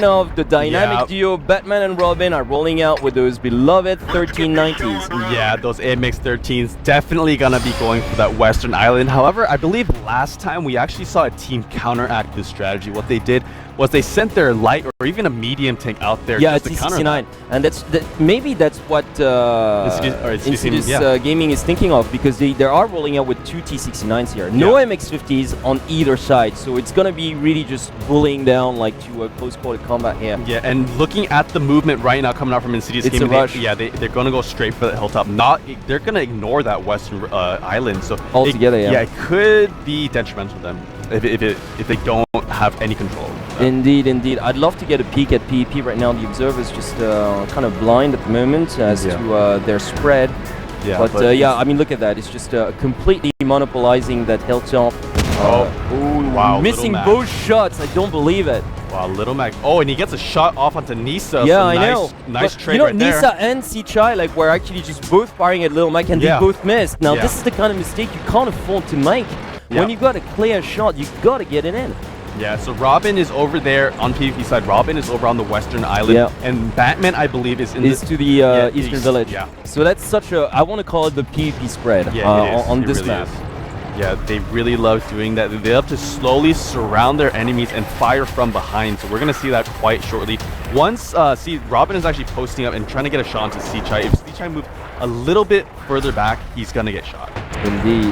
of the dynamic duo, Batman and Robin are rolling out with those beloved 1390s. Yeah, those AMX 13s definitely gonna be going for that Western Island. However, I believe last time we actually saw a team counteract this strategy. What they did was they sent their light or even a medium tank out there. Yeah, just to counter T69, and maybe that's what Insidious Gaming is thinking of, because they are rolling out with two T69s here. No MX50s on either side, so it's gonna be really just bullying down like to a close quarter combat here. Yeah, and looking at the movement right now coming out from Insidious Gaming, they're gonna go straight for the hilltop. They're gonna ignore that Western Island. So altogether, it could be detrimental to them if they don't have any control. Indeed. I'd love to get a peek at PvP right now. The observer's just kind of blind at the moment as to their spread. Yeah, but I mean, look at that. It's just completely monopolizing that hilltop. Wow. Missing both shots. I don't believe it. Wow, Little Mac. Oh, and he gets a shot off onto Nisa. Yeah, so I know. Nice trade right there. Nisa and Sichai were actually just both firing at Little Mac, and they both missed. Now, this is the kind of mistake you can't afford to make. When you got a clear shot, you got to get it in. Yeah, so Robin is over there on PvP side. Robin is over on the Western Island, and Batman, I believe, is to the Eastern Village. Yeah. So that's such a, I want to call it the PvP spread on this really map. Yeah, they really love doing that. They love to slowly surround their enemies and fire from behind. So we're going to see that quite shortly. Once, Robin is actually posting up and trying to get a shot onto Sichai. If Sichai moves a little bit further back, he's going to get shot. Indeed.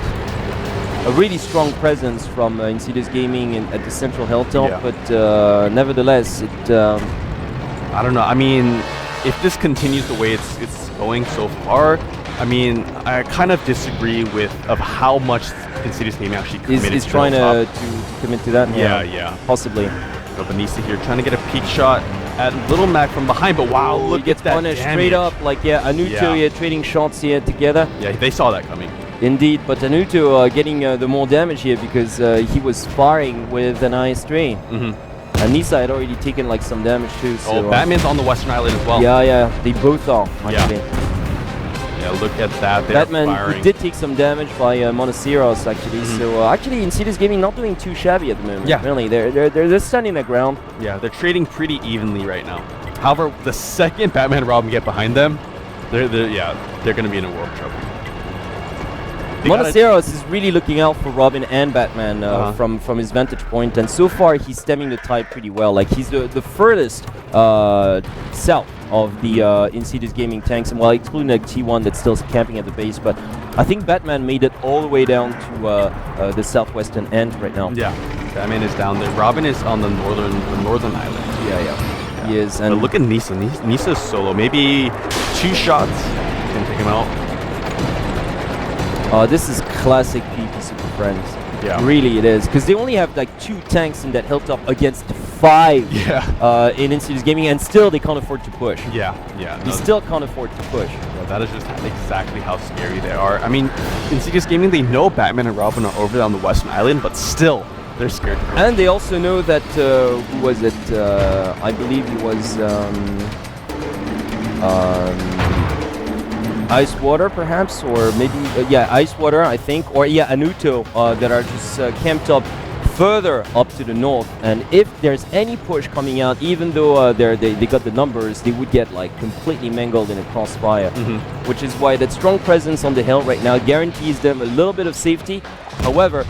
A really strong presence from Insidious Gaming at the central hilltop, but nevertheless, I don't know. I mean, if this continues the way it's going so far, I mean, I kind of disagree with how much Insidious Gaming actually committed is trying to commit to that. Yeah, possibly. So Benisa here trying to get a peek shot at Little Mac from behind, but wow, look at that punished damage. Straight up, like Anuto here trading shots here together. Yeah, they saw that coming. Indeed, but Anuto getting the more damage here because he was firing with an IS-3. And Nisa had already taken like some damage too. So, Batman's on the Western Island as well. Yeah, they both are actually. Yeah, look at that. Batman did take some damage by Monoceros actually. So actually, Insidious Gaming not doing too shabby at the moment. Yeah, really, they're standing their ground. Yeah, they're trading pretty evenly right now. However, the second Batman and Robin get behind them, they're going to be in a world of trouble. Monoceros is really looking out for Robin and Batman from his vantage point, and so far he's stemming the tide pretty well. Like he's the furthest south of the Insidious Gaming tanks, and well, excluding like T1 that's still camping at the base, but I think Batman made it all the way down to the southwestern end right now. Yeah, Batman is down there. Robin is on the northern island. Yeah. He is. And but look at Nisa. Nisa's solo. Maybe 2 shots can take him out. This is classic PvP Super Friends. Yeah. Really it is. Because they only have like 2 tanks in that hilltop against 5 in Insidious Gaming, and still they can't afford to push. Yeah. They still can't afford to push. Yeah, that is just exactly how scary they are. I mean, Insidious Gaming, they know Batman and Robin are over there on the Western Island, but still, they're scared. And they also know that, who was it? I believe he was... Ice Water, perhaps, or maybe Ice Water, I think, or Anuto that are just camped up further up to the north. And if there's any push coming out, even though they got the numbers, they would get like completely mangled in a crossfire. Which is why that strong presence on the hill right now guarantees them a little bit of safety. However,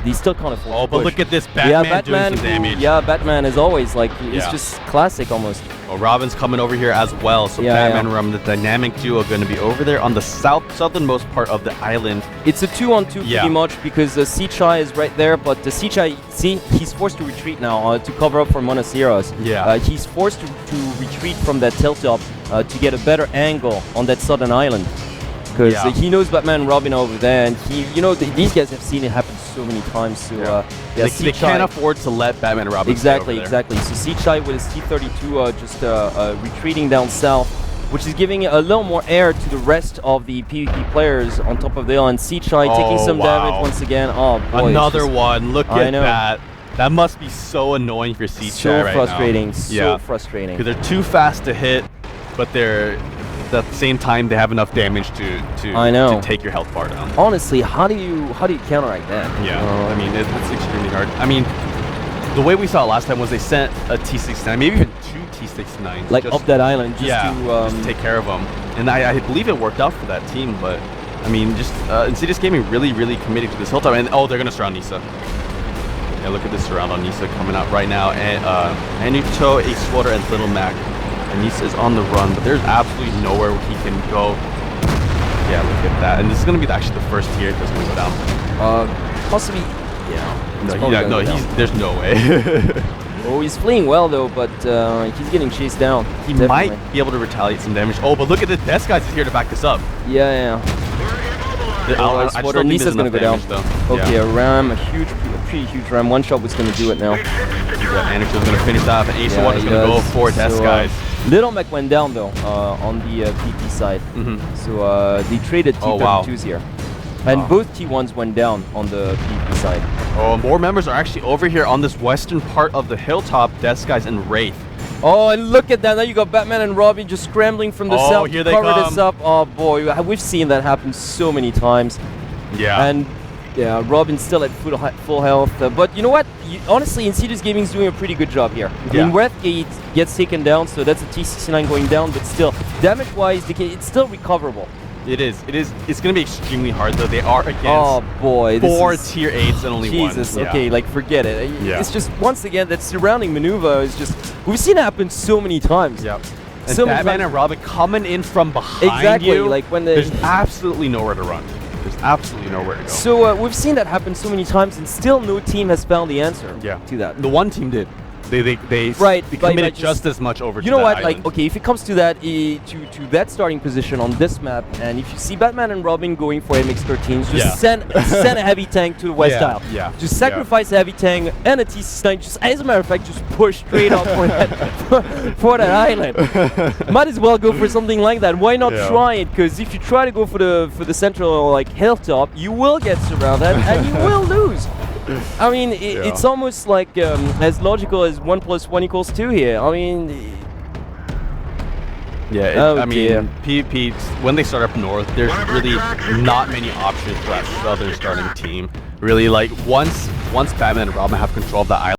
they still can't afford to push. But look at this Batman doing some damage. Batman is always like, it's just classic almost. Well, Robin's coming over here as well, so Batman and Robin, the dynamic duo, are going to be over there on the southernmost part of the island. It's a 2-on-2 pretty much, because Sichai is right there, but Sichai, see, he's forced to retreat now to cover up for Monoceros. Yeah. He's forced to retreat from that hilltop to get a better angle on that southern island. Because he knows Batman and Robin over there, and these guys have seen it happen so many times. So they can't afford to let Batman and Robin exactly. So Sichai with his T-32 just retreating down south, which is giving a little more air to the rest of the PvP players on top of the hill, and Sichai taking some damage once again. Oh boy! Another one. Look at that. That must be so annoying for Sichai right now. So frustrating. Because they're too fast to hit, but they're at the same time they have enough damage to take your health bar down. Honestly, how do you counteract that? Yeah, I mean it's extremely hard. I mean, the way we saw it last time was they sent a T69, maybe even 2 T69s. Like up that island, just just to take care of them. And I believe it worked out for that team, but I mean, just Insidious Gaming really committed to this whole time. And oh, they're gonna surround Nisa. Yeah, look at this surround on Nisa coming out right now. And Anuto, Ace Water, and Little Mac. And Nisa is on the run, but there's absolutely nowhere he can go. Yeah, look at that. And this is gonna be actually the first tier that's gonna go down. Possibly, yeah. There's no way. Oh, he's fleeing well though, but he's getting chased down. He might be able to retaliate some damage. Oh, but look at the Death Guys is here to back this up. Yeah. Nisa's gonna go down. Okay, a ram, a pretty huge ram. One shot was gonna do it now. Yeah, Anato's gonna finish that off, and Ace Water's gonna go for Death Guys. Little Mac went down though on the PP side. So they traded T32s here. And both T1s went down on the PP side. Oh, more members are actually over here on this western part of the hilltop, Death Guys and Wraith. Oh, and look at that. Now you got Batman and Robin just scrambling from the south to cover this up. Oh, boy. We've seen that happen so many times. Yeah. And, yeah, Robin's still at full health. But you know what? Honestly, Insidious Gaming is doing a pretty good job here. I mean, Wraith gets taken down, so that's a T69 going down. But still, damage-wise, it's still recoverable. It is. It's going to be extremely hard, though. They are against 4 tier 8s and only one. Jesus, okay, like forget it. It's just, once again, that surrounding maneuver is just, we've seen it happen so many times. Yep. And so Batman and Robin coming in from behind you, like when there's absolutely nowhere to run. There's absolutely nowhere to go. So we've seen that happen so many times, and still no team has found the answer to that. The one team did. They committed just as much over to that island. Like, okay, if it comes to that to that starting position on this map, and if you see Batman and Robin going for MX-13s, just send a heavy tank to the west aisle. Just sacrifice a heavy tank and a T69. Just, as a matter of fact, just push straight up for that island. Might as well go for something like that. Why not try it? Because if you try to go for the central like hilltop, you will get surrounded and you will lose. I mean, it's almost like as logical as 1 + 1 = 2 here. I mean, I mean, PvP, when they start up north, there's really not many options for that southern starting team. Really, like once Batman and Robin have control of the island.